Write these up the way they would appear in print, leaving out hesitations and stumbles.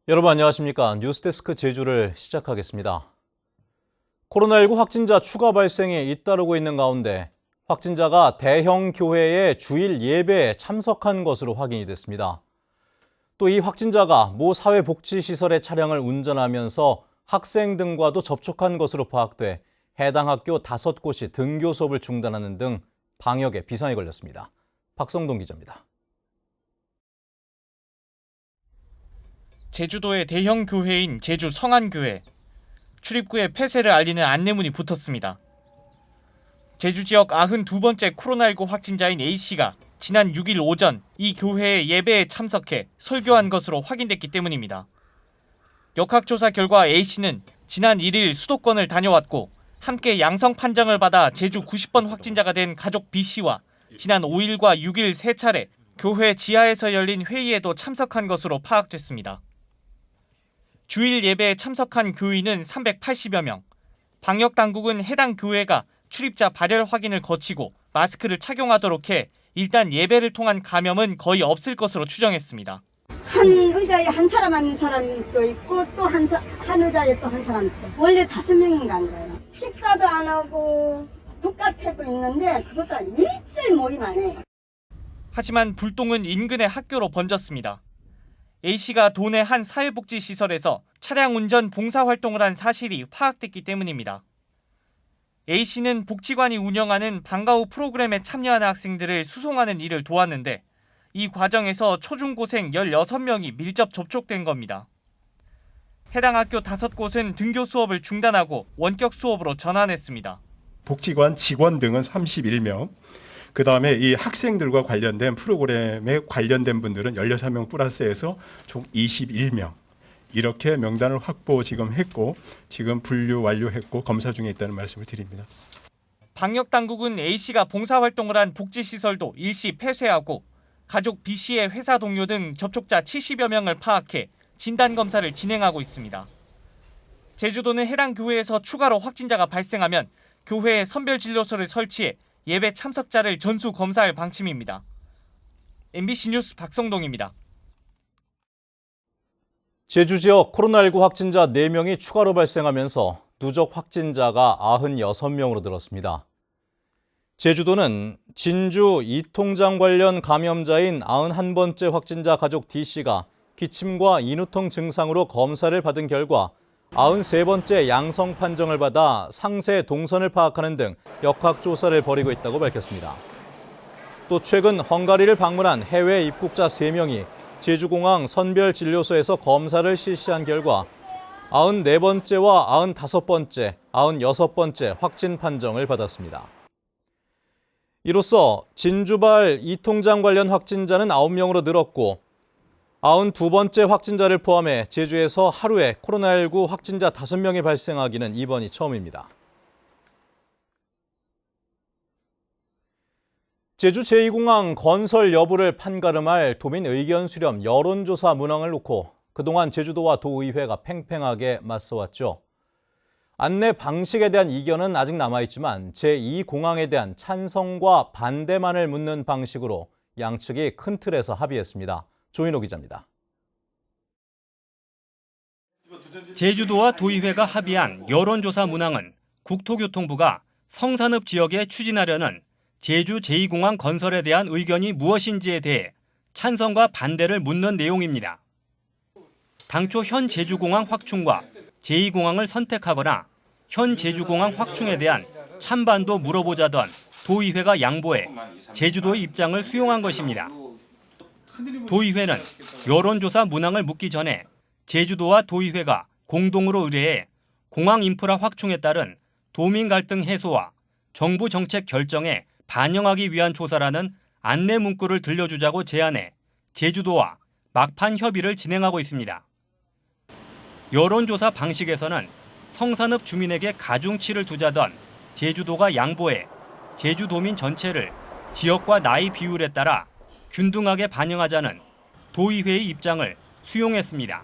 여러분 안녕하십니까? 뉴스데스크 제주를 시작하겠습니다. 코로나19 확진자 추가 발생이 잇따르고 있는 가운데 확진자가 대형 교회의 주일 예배에 참석한 것으로 확인이 됐습니다. 또 이 확진자가 모 사회복지시설의 차량을 운전하면서 학생 등과도 접촉한 것으로 파악돼 해당 학교 5곳이 등교 수업을 중단하는 등 방역에 비상이 걸렸습니다. 박성동 기자입니다. 제주도의 대형 교회인 제주 성안교회. 출입구에 폐쇄를 알리는 안내문이 붙었습니다. 제주 지역 92번째 코로나19 확진자인 A씨가 지난 6일 오전 이 교회의 예배에 참석해 설교한 것으로 확인됐기 때문입니다. 역학조사 결과 A씨는 지난 1일 수도권을 다녀왔고 함께 양성 판정을 받아 제주 90번 확진자가 된 가족 B씨와 지난 5일과 6일 3차례 교회 지하에서 열린 회의에도 참석한 것으로 파악됐습니다. 주일 예배에 참석한 교인은 380여 명. 방역당국은 해당 교회가 출입자 발열 확인을 거치고 마스크를 착용하도록 해 일단 예배를 통한 감염은 거의 없을 것으로 추정했습니다. 한 의자에 한 사람도 있고 또 한 의자에 또 한 사람 있어. 원래 5명인가 안 돼요. 식사도 안 하고 북카페도 있는데 그것도 일절 모임 안 해요. 하지만 불똥은 인근의 학교로 번졌습니다. A씨가 도내 한 사회복지시설에서 차량 운전 봉사활동을 한 사실이 파악됐기 때문입니다. A씨는 복지관이 운영하는 방과 후 프로그램에 참여하는 학생들을 수송하는 일을 도왔는데 이 과정에서 초중고생 16명이 밀접 접촉된 겁니다. 해당 학교 5곳은 등교 수업을 중단하고 원격 수업으로 전환했습니다. 복지관 직원 등은 31명, 그다음에 이 학생들과 관련된 프로그램에 관련된 분들은 16명 플러스해서 총 21명. 이렇게 명단을 확보 지금 했고 지금 분류 완료했고 검사 중에 있다는 말씀을 드립니다. 방역당국은 A씨가 봉사활동을 한 복지시설도 일시 폐쇄하고 가족 B씨의 회사 동료 등 접촉자 70여 명을 파악해 진단검사를 진행하고 있습니다. 제주도는 해당 교회에서 추가로 확진자가 발생하면 교회에 선별진료소를 설치해 예배 참석자를 전수 검사할 방침입니다. MBC 뉴스 박성동입니다. 제주 지역 코로나19 확진자 4명이 추가로 발생하면서 누적 확진자가 96명으로 늘었습니다. 제주도는 진주 이통장 관련 감염자인 91번째 확진자 가족 D씨가 기침과 인후통 증상으로 검사를 받은 결과 93번째 양성 판정을 받아 상세 동선을 파악하는 등 역학조사를 벌이고 있다고 밝혔습니다. 또 최근 헝가리를 방문한 해외 입국자 3명이 제주공항 선별진료소에서 검사를 실시한 결과 94번째와 95번째, 96번째 확진 판정을 받았습니다. 이로써 진주발 이통장 관련 확진자는 9명으로 늘었고 92번째 확진자를 포함해 제주에서 하루에 코로나19 확진자 5명이 발생하기는 이번이 처음입니다. 제주 제2공항 건설 여부를 판가름할 도민 의견 수렴 여론조사 문항을 놓고 그동안 제주도와 도의회가 팽팽하게 맞서왔죠. 안내 방식에 대한 이견은 아직 남아있지만 제2공항에 대한 찬성과 반대만을 묻는 방식으로 양측이 큰 틀에서 합의했습니다. 조인호 기자입니다. 제주도와 도의회가 합의한 여론조사 문항은 국토교통부가 성산읍 지역에 추진하려는 제주 제2공항 건설에 대한 의견이 무엇인지에 대해 찬성과 반대를 묻는 내용입니다. 당초 현 제주공항 확충과 제2공항을 선택하거나 현 제주공항 확충에 대한 찬반도 물어보자던 도의회가 양보해 제주도의 입장을 수용한 것입니다. 도의회는 여론조사 문항을 묻기 전에 제주도와 도의회가 공동으로 의뢰해 공항 인프라 확충에 따른 도민 갈등 해소와 정부 정책 결정에 반영하기 위한 조사라는 안내 문구를 들려주자고 제안해 제주도와 막판 협의를 진행하고 있습니다. 여론조사 방식에서는 성산읍 주민에게 가중치를 두자던 제주도가 양보해 제주도민 전체를 지역과 나이 비율에 따라 균등하게 반영하자는 도의회의 입장을 수용했습니다.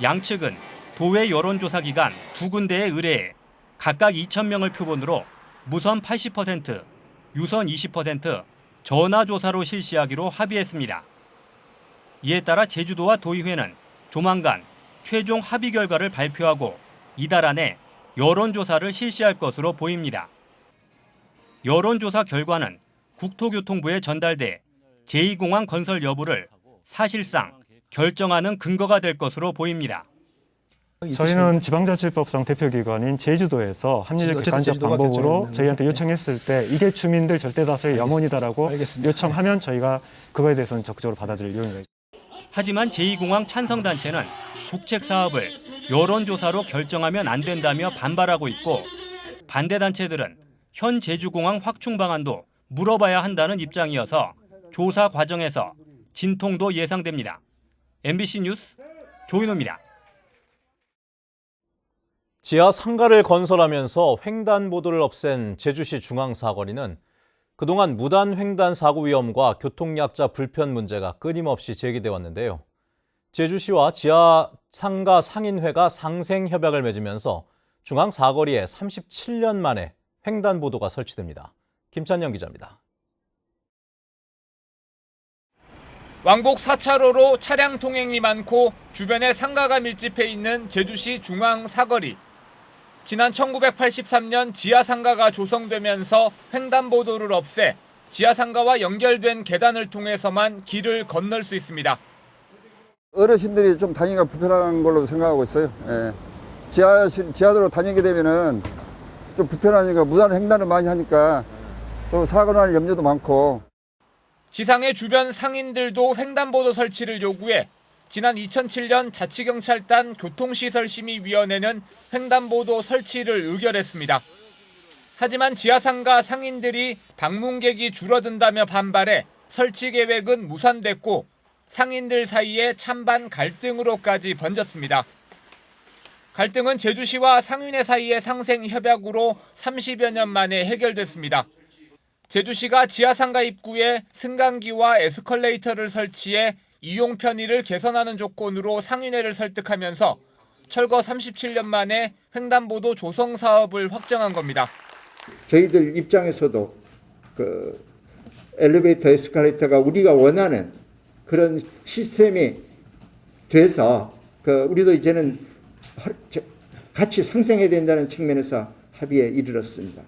양측은 도외 여론조사 기관 2군데에 의뢰해 각각 2,000명을 표본으로 무선 80%, 유선 20%, 전화조사로 실시하기로 합의했습니다. 이에 따라 제주도와 도의회는 조만간 최종 합의 결과를 발표하고 이달 안에 여론조사를 실시할 것으로 보입니다. 여론조사 결과는 국토교통부에 전달돼 제2공항 건설 여부를 사실상 결정하는 근거가 될 것으로 보입니다. 저희는 지방자치법상 대표기관인 제주도에서 합리적 객관적 방법으로 저희한테 요청했을 때 이게 주민들 절대다수의 염원이다라고 요청하면 저희가 그거에 대해서는 적극적으로 받아들일 용의가 있습니다. 하지만 제2공항 찬성단체는 국책 사업을 여론조사로 결정하면 안 된다며 반발하고 있고 반대단체들은 현 제주공항 확충 방안도 물어봐야 한다는 입장이어서 조사 과정에서 진통도 예상됩니다. MBC 뉴스 조인호입니다. 지하 상가를 건설하면서 횡단보도를 없앤 제주시 중앙사거리는 그동안 무단 횡단 사고 위험과 교통약자 불편 문제가 끊임없이 제기돼 왔는데요. 제주시와 지하 상가 상인회가 상생 협약을 맺으면서 중앙사거리에 37년 만에 횡단보도가 설치됩니다. 김찬영 기자입니다. 왕복 4차로로 차량 통행이 많고 주변에 상가가 밀집해 있는 제주시 중앙 사거리. 지난 1983년 지하상가가 조성되면서 횡단보도를 없애 지하상가와 연결된 계단을 통해서만 길을 건널 수 있습니다. 어르신들이 좀 다니기가 불편한 걸로 생각하고 있어요. 예. 지하도로 다니게 되면은 좀 불편하니까 무단 횡단을 많이 하니까 또 사고 날 염려도 많고. 지상의 주변 상인들도 횡단보도 설치를 요구해 지난 2007년 자치경찰단 교통시설심의위원회는 횡단보도 설치를 의결했습니다. 하지만 지하상가 상인들이 방문객이 줄어든다며 반발해 설치 계획은 무산됐고 상인들 사이에 찬반 갈등으로까지 번졌습니다. 갈등은 제주시와 상인회 사이의 상생 협약으로 30여 년 만에 해결됐습니다. 제주시가 지하상가 입구에 승강기와 에스컬레이터를 설치해 이용 편의를 개선하는 조건으로 상인회를 설득하면서 철거 37년 만에 횡단보도 조성 사업을 확정한 겁니다. 저희들 입장에서도 그 엘리베이터, 에스컬레이터가 우리가 원하는 그런 시스템이 돼서 우리도 이제는 같이 상생해야 된다는 측면에서 합의에 이르렀습니다.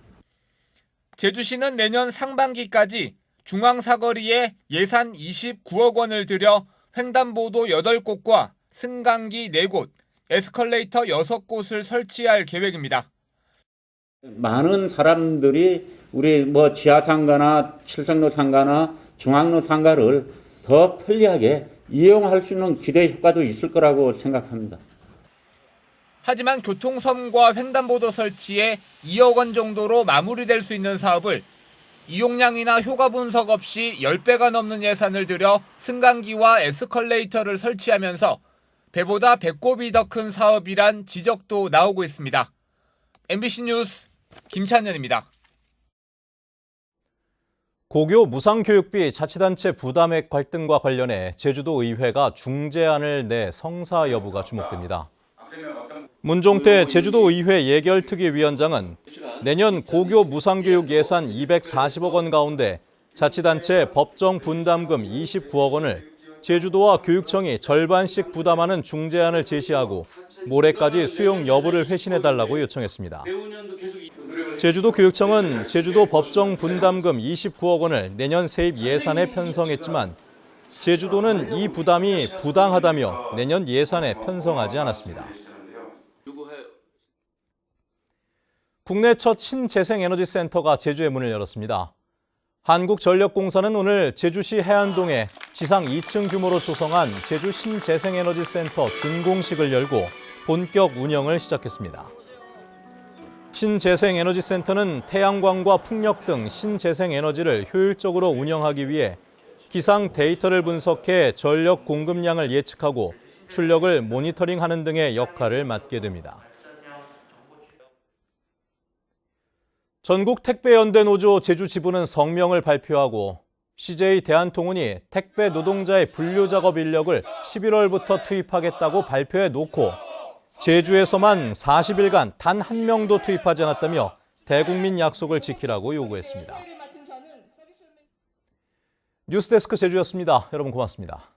제주시는 내년 상반기까지 중앙사거리에 예산 29억 원을 들여 횡단보도 8곳과 승강기 4곳, 에스컬레이터 6곳을 설치할 계획입니다. 많은 사람들이 우리 지하상가나 칠성로 상가나 중앙로 상가를 더 편리하게 이용할 수 있는 기대 효과도 있을 거라고 생각합니다. 하지만 교통섬과 횡단보도 설치에 2억 원 정도로 마무리될 수 있는 사업을 이용량이나 효과 분석 없이 10배가 넘는 예산을 들여 승강기와 에스컬레이터를 설치하면서 배보다 배꼽이 더 큰 사업이란 지적도 나오고 있습니다. MBC 뉴스 김찬현입니다. 고교 무상교육비 자치단체 부담액 갈등과 관련해 제주도 의회가 중재안을 내 성사 여부가 주목됩니다. 문종태 제주도 의회 예결특위위원장은 내년 고교 무상교육 예산 240억 원 가운데 자치단체 법정 분담금 29억 원을 제주도와 교육청이 절반씩 부담하는 중재안을 제시하고 모레까지 수용 여부를 회신해달라고 요청했습니다. 제주도 교육청은 제주도 법정 분담금 29억 원을 내년 세입 예산에 편성했지만 제주도는 이 부담이 부당하다며 내년 예산에 편성하지 않았습니다. 국내 첫 신재생에너지센터가 제주에 문을 열었습니다. 한국전력공사는 오늘 제주시 해안동에 지상 2층 규모로 조성한 제주 신재생에너지센터 준공식을 열고 본격 운영을 시작했습니다. 신재생에너지센터는 태양광과 풍력 등 신재생에너지를 효율적으로 운영하기 위해 기상 데이터를 분석해 전력 공급량을 예측하고 출력을 모니터링하는 등의 역할을 맡게 됩니다. 전국 택배연대 노조 제주 지부는 성명을 발표하고 CJ 대한통운이 택배 노동자의 분류 작업 인력을 11월부터 투입하겠다고 발표해 놓고 제주에서만 40일간 단 한 명도 투입하지 않았다며 대국민 약속을 지키라고 요구했습니다. 뉴스데스크 제주였습니다. 여러분 고맙습니다.